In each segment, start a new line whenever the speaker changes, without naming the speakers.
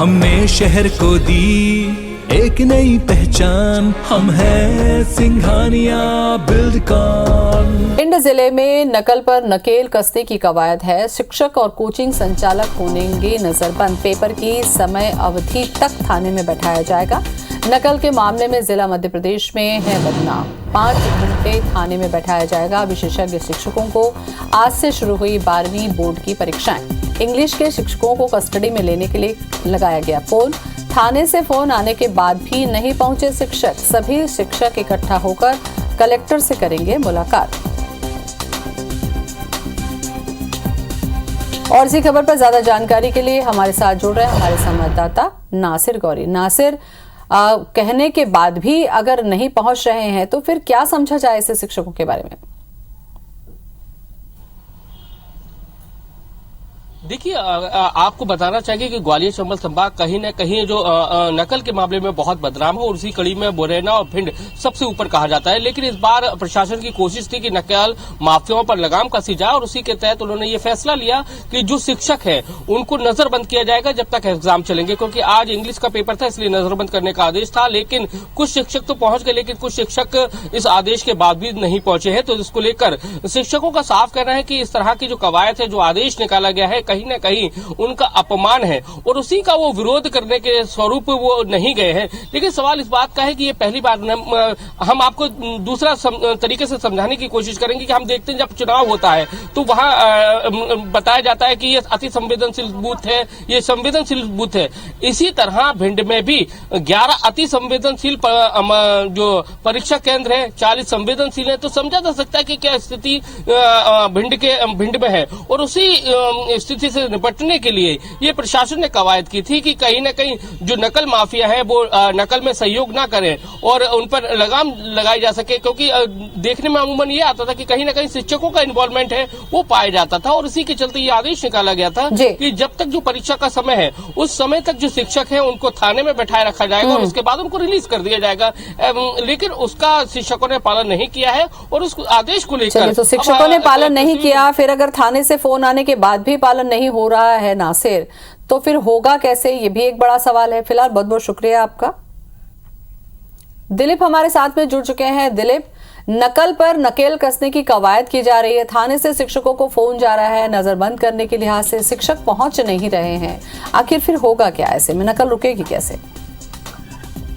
हमने शहर को दी एक नई पहचान, हम हैं सिंघानिया बिल्डकॉन।
भिंड जिले में नकल पर नकेल कसने की कवायद है। शिक्षक और कोचिंग संचालक होंगे नजरबंद। पेपर की समय अवधि तक थाने में बैठाया जाएगा। नकल के मामले में जिला मध्य प्रदेश में है बदनाम। 5 घंटे थाने में बैठाया जाएगा। विशेषज्ञ शिक्षकों को आज से शुरू हुई 12वीं बोर्ड की परीक्षाएं। इंग्लिश के शिक्षकों को कस्टडी में लेने के लिए लगाया गया फोन। थाने से फोन आने के बाद भी नहीं पहुंचे शिक्षक। सभी शिक्षक इकट्ठा होकर कलेक्टर से करेंगे मुलाकात। और इसी खबर पर ज्यादा जानकारी के लिए हमारे साथ जुड़ रहे हैं हमारे संवाददाता नासिर गौरी। नासिर, कहने के बाद भी अगर नहीं पहुंच रहे हैं तो फिर क्या समझा जाए ऐसे शिक्षकों के बारे में?
देखिए, आपको बताना चाहिए कि ग्वालियर चंबल संभाग कहीं न कहीं जो नकल के मामले में बहुत बदनाम है और उसी कड़ी में मुरैना और भिंड सबसे ऊपर कहा जाता है। लेकिन इस बार प्रशासन की कोशिश थी कि नकल माफियाओं पर लगाम कसी जाए और उसी के तहत उन्होंने ये फैसला लिया कि जो शिक्षक है उनको नजरबंद किया जाएगा जब तक एग्जाम चलेंगे। क्योंकि आज इंग्लिश का पेपर था, इसलिए नजरबंद करने का आदेश था। लेकिन कुछ शिक्षक तो पहुंच गए, लेकिन कुछ शिक्षक इस आदेश के बाद भी नहीं पहुंचे हैं। तो इसको लेकर शिक्षकों का साफ कहना है कि इस तरह की जो कवायद है, जो आदेश निकाला गया है, कहीं न कहीं उनका अपमान है और उसी का वो विरोध करने के स्वरूप वो नहीं गए हैं। लेकिन सवाल इस बात का है कि ये पहली बार हम आपको दूसरा तरीके से समझाने की कोशिश करेंगे कि हम देखते हैं जब चुनाव होता है तो वहां बताया जाता है कि ये अति संवेदनशील बूथ है, ये संवेदनशील बूथ है। इसी तरह भिंड में भी 11 अति संवेदनशील जो परीक्षा केंद्र है, 40 संवेदनशील है। तो समझा जा सकता है कि क्या स्थिति भिंड में है और उसी स्थिति से निपटने के लिए ये प्रशासन ने कवायद की थी कि कहीं न कहीं जो नकल माफिया है वो नकल में सहयोग ना करें और उन पर लगाम लगाई जा सके। क्योंकि देखने में अमूमन ये आता था कि कहीं न कहीं शिक्षकों का इन्वॉल्वमेंट है वो पाया जाता था और इसी के चलते ये आदेश निकाला गया था कि जब तक जो परीक्षा का समय है उस समय तक जो शिक्षक है उनको थाने में बैठाए रखा जाएगा और उसके बाद उनको रिलीज कर दिया जाएगा। लेकिन उसका शिक्षकों ने पालन नहीं किया है और उस आदेश को लेकर
तो शिक्षकों ने पालन नहीं किया, फिर अगर थाने से फोन आने के बाद भी पालन नहीं हो रहा है नासिर, तो फिर होगा कैसे? ये भी एक बड़ा सवाल है। फिलहाल बहुत बहुत शुक्रिया आपका। दिलीप हमारे साथ में जुड़ चुके हैं। दिलीप, नकल पर नकेल कसने की कवायद की जा रही है, थाने से शिक्षकों को फोन जा रहा है, नजरबंद करने के लिहाज से शिक्षक पहुंच नहीं रहे हैं, आखिर फिर होगा क्या? ऐसे में नकल रुकेगी कैसे?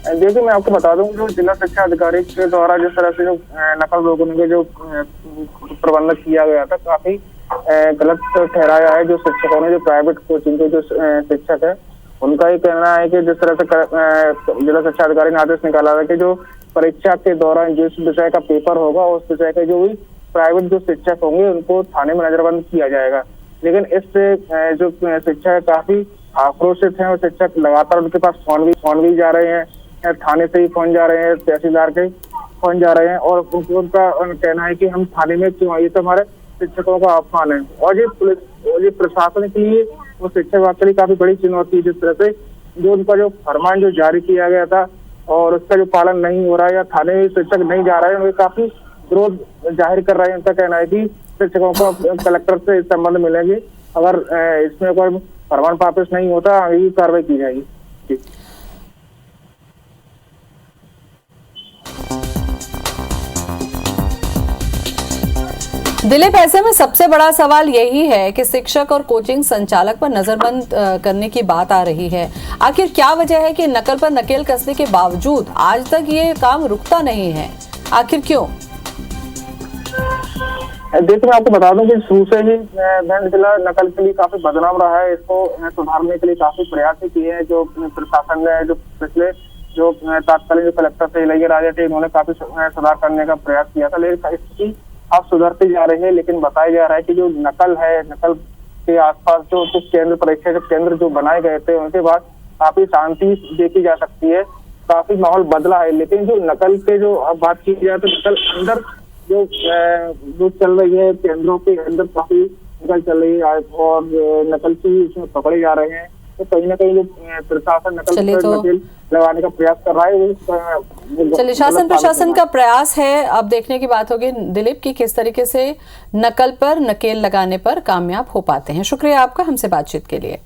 देखिए, मैं आपको बता दूं, जो जिला शिक्षा अधिकारी के द्वारा जिस तरह से जो नकल रोकने के जो प्रबंध किया गया था, काफी गलत ठहराया है। जो शिक्षकों ने, जो प्राइवेट कोचिंग के जो शिक्षक है, उनका ये कहना है कि जिस तरह से जिला शिक्षा अधिकारी ने आदेश निकाला था कि जो परीक्षा के दौरान जिस विषय का पेपर होगा उस विषय के जो भी प्राइवेट जो शिक्षक होंगे उनको थाने में नजरबंद किया जाएगा। लेकिन इससे जो शिक्षक है काफी आक्रोशित है और शिक्षक लगातार उनके पास फोन भी जा रहे हैं, थाने से ही फोन जा रहे हैं, तहसीलदार के फोन जा रहे हैं और उनका कहना है कि हम थाने में क्यों आइए, तो हमारे शिक्षकों का अपमान है। और ये पुलिस और ये प्रशासन के लिए वो शिक्षक विभाग के लिए काफी बड़ी चुनौती है। जिस तरह से जो उनका जो फरमान जो जारी किया गया था और उसका जो पालन नहीं हो रहा है या थाने में शिक्षक नहीं जा रहे हैं, उनके काफी विरोध जाहिर कर रहे हैं। उनका कहना है कि शिक्षकों को कलेक्टर से इस संबंध मिलेंगे, अगर इसमें कोई फरमान वापस नहीं होता आगे कार्रवाई की जाएगी।
दिलीप, ऐसे में सबसे बड़ा सवाल यही है कि शिक्षक और कोचिंग संचालक पर नजरबंद करने की बात आ रही है। आखिर क्या वजह है कि नकल पर नकेल कसने के बावजूद आज तक ये काम रुकता नहीं है? आखिर क्यों?
देखिए, मैं आपको बता दूं कि शुरू से ही भिंड जिला नकल के लिए काफी बदनाम रहा है। इसको सुधारने के लिए काफी प्रयास किए हैं। जो प्रशासन ने जो पिछले जो तात्कालीन जो कलेक्टर थे इलैया राजा थे, इन्होंने काफी सुधार करने का प्रयास किया था। लेकिन स्थिति अब सुधरती जा रही है। लेकिन बताया जा रहा है कि जो नकल है, नकल के आसपास जो केंद्र, परीक्षा के केंद्र जो बनाए गए थे, उनके बाद काफी शांति देखी जा सकती है, काफी माहौल बदला है। लेकिन जो नकल के जो अब बात की जाए तो नकल अंदर जो चल रही है, केंद्रों के अंदर काफी नकल चल रही है और नकल से इसमें पकड़े जा रहे हैं। तो कहीं ना कहीं जो प्रशासन नकल लगाने का प्रयास कर रहा है।
चलिए, शासन प्रशासन का प्रयास है। अब देखने की बात होगी दिलीप की किस तरीके से नकल पर नकेल लगाने पर कामयाब हो पाते हैं। शुक्रिया आपका हमसे बातचीत के लिए।